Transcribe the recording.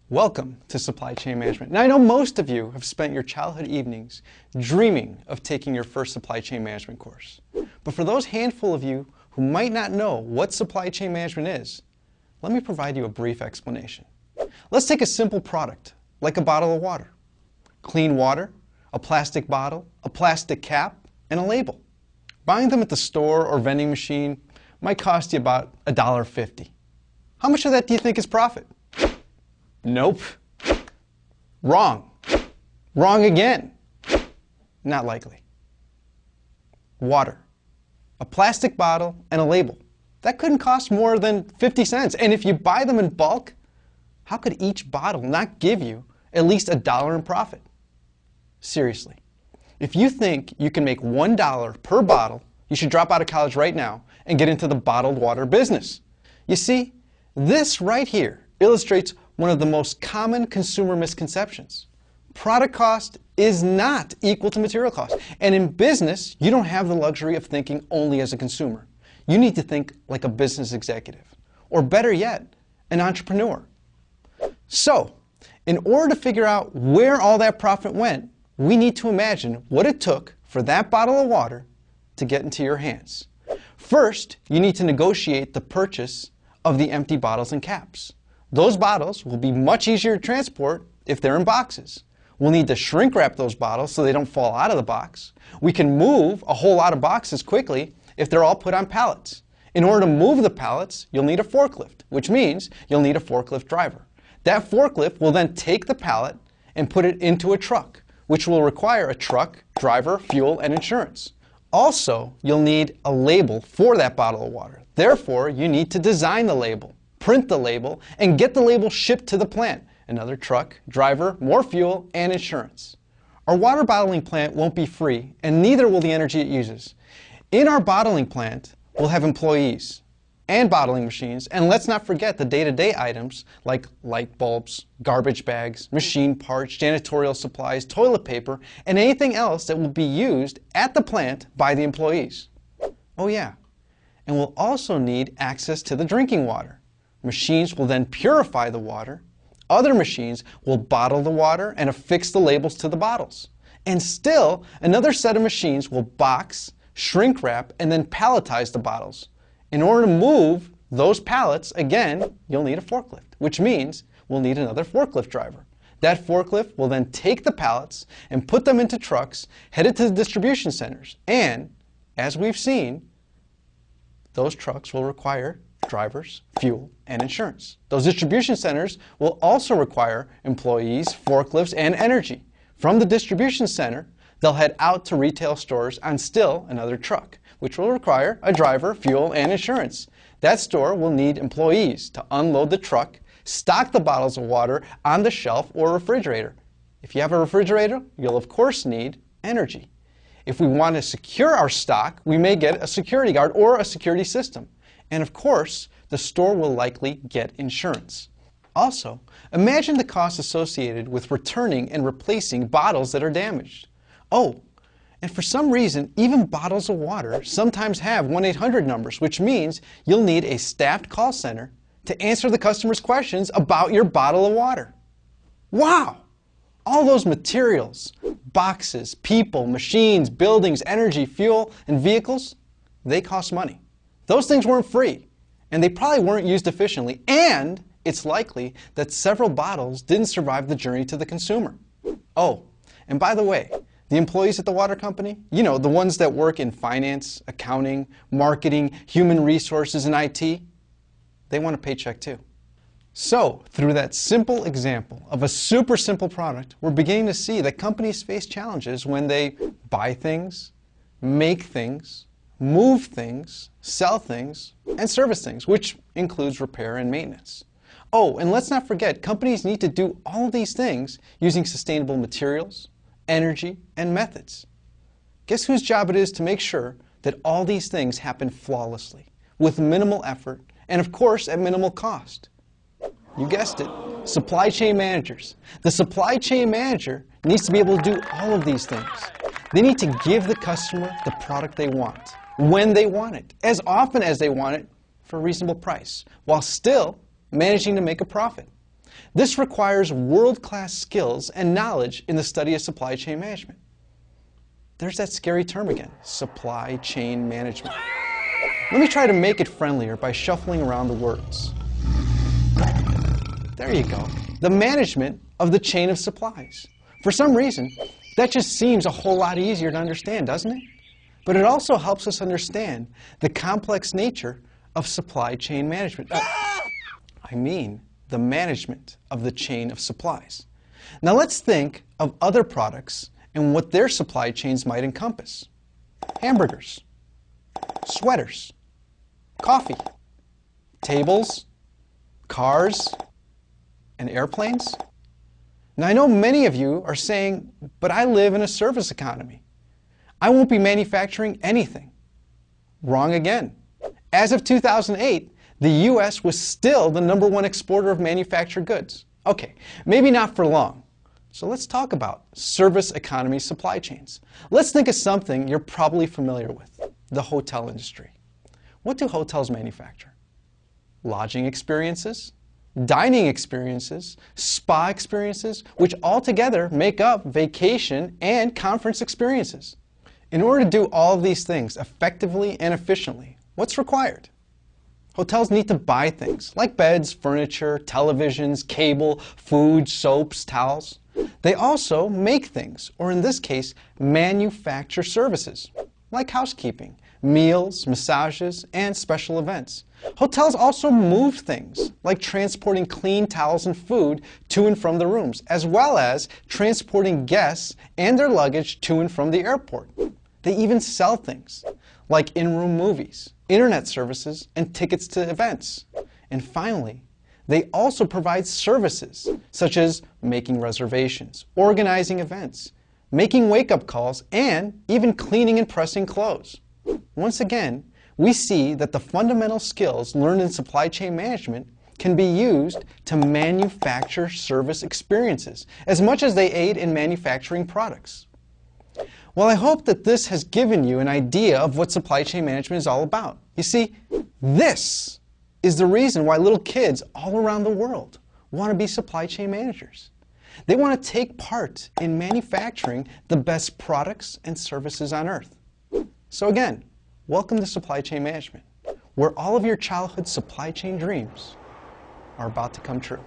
Welcome to Supply Chain Management. Now I know most of you have spent your childhood evenings dreaming of taking your first supply chain management course. But for those handful of you who might not know what supply chain management is, let me provide you a brief explanation. Let's take a simple product, like a bottle of water. Clean water, a plastic bottle, a plastic cap, and a label. Buying them at the store or vending machine might cost you about $1.50. How much of that do you think is profit? Nope. Wrong. Wrong again. Not likely. Water. A plastic bottle and a label. That couldn't cost more than 50 cents. And if you buy them in bulk, how could each bottle not give you at least $1 in profit? Seriously. If you think you can make $1 per bottle, you should drop out of college right now and get into the bottled water business. You see, this right here illustrates one of the most common consumer misconceptions. Product cost is not equal to material cost. And in business, you don't have the luxury of thinking only as a consumer. You need to think like a business executive, or better yet, an entrepreneur. So, in order to figure out where all that profit went, we need to imagine what it took for that bottle of water to get into your hands. First, you need to negotiate the purchase of the empty bottles and caps. Those bottles will be much easier to transport if they're in boxes. We'll need to shrink wrap those bottles so they don't fall out of the box. We can move a whole lot of boxes quickly if they're all put on pallets. In order to move the pallets, you'll need a forklift, which means you'll need a forklift driver. That forklift will then take the pallet and put it into a truck, which will require a truck, driver, fuel, and insurance. Also, you'll need a label for that bottle of water. Therefore, you need to design the label, print the label, and get the label shipped to the plant. Another truck, driver, more fuel, and insurance. Our water bottling plant won't be free, and neither will the energy it uses. In our bottling plant, we'll have employees and bottling machines, and let's not forget the day-to-day items like light bulbs, garbage bags, machine parts, janitorial supplies, toilet paper, and anything else that will be used at the plant by the employees. Oh yeah, and we'll also need access to the drinking water. Machines will then purify the water. Other machines will bottle the water and affix the labels to the bottles. And still, another set of machines will box, shrink wrap, and then palletize the bottles. In order to move those pallets, again, you'll need a forklift, which means we'll need another forklift driver. That forklift will then take the pallets and put them into trucks headed to the distribution centers. And, as we've seen, those trucks will require drivers, fuel, and insurance. Those distribution centers will also require employees, forklifts, and energy. From the distribution center, they'll head out to retail stores on still another truck, which will require a driver, fuel, and insurance. That store will need employees to unload the truck, stock the bottles of water on the shelf or refrigerator. If you have a refrigerator, you'll of course need energy. If we want to secure our stock, we may get a security guard or a security system. And of course, the store will likely get insurance. Also, imagine the costs associated with returning and replacing bottles that are damaged. Oh, and for some reason, even bottles of water sometimes have 1-800 numbers, which means you'll need a staffed call center to answer the customer's questions about your bottle of water. Wow! All those materials, boxes, people, machines, buildings, energy, fuel, and vehicles, they cost money. Those things weren't free, and they probably weren't used efficiently, and it's likely that several bottles didn't survive the journey to the consumer. Oh, and by the way, the employees at the water company, you know, the ones that work in finance, accounting, marketing, human resources, and IT, they want a paycheck too. So, through that simple example of a super simple product, we're beginning to see that companies face challenges when they buy things, make things, move things, sell things, and service things, which includes repair and maintenance. Oh, and let's not forget, companies need to do all of these things using sustainable materials, energy, and methods. Guess whose job it is to make sure that all these things happen flawlessly, with minimal effort, and of course at minimal cost? You guessed it, supply chain managers. The supply chain manager needs to be able to do all of these things. They need to give the customer the product they want, when they want it, as often as they want it, for a reasonable price, while still managing to make a profit. This requires world-class skills and knowledge in the study of supply chain management. There's that scary term again, supply chain management. Let me try to make it friendlier by shuffling around the words. There you go. The management of the chain of supplies. For some reason, that just seems a whole lot easier to understand, doesn't it? But it also helps us understand the complex nature of supply chain management. I mean, the management of the chain of supplies. Now let's think of other products and what their supply chains might encompass. Hamburgers, sweaters, coffee, tables, cars, and airplanes. Now I know many of you are saying, but I live in a service economy. I won't be manufacturing anything. Wrong again. As of 2008, the U.S. was still the #1 exporter of manufactured goods. Okay, maybe not for long. So let's talk about service economy supply chains. Let's think of something you're probably familiar with, the hotel industry. What do hotels manufacture? Lodging experiences, dining experiences, spa experiences, which altogether make up vacation and conference experiences. In order to do all of these things effectively and efficiently, what's required? Hotels need to buy things like beds, furniture, televisions, cable, food, soaps, towels. They also make things, or in this case, manufacture services, like housekeeping, meals, massages, and special events. Hotels also move things, like transporting clean towels and food to and from the rooms, as well as transporting guests and their luggage to and from the airport. They even sell things, like in-room movies, internet services, and tickets to events. And finally, they also provide services, such as making reservations, organizing events, making wake-up calls, and even cleaning and pressing clothes. Once again, we see that the fundamental skills learned in supply chain management can be used to manufacture service experiences as much as they aid in manufacturing products. Well, I hope that this has given you an idea of what supply chain management is all about. You see, this is the reason why little kids all around the world want to be supply chain managers. They want to take part in manufacturing the best products and services on earth. So again, welcome to supply chain management, where all of your childhood supply chain dreams are about to come true.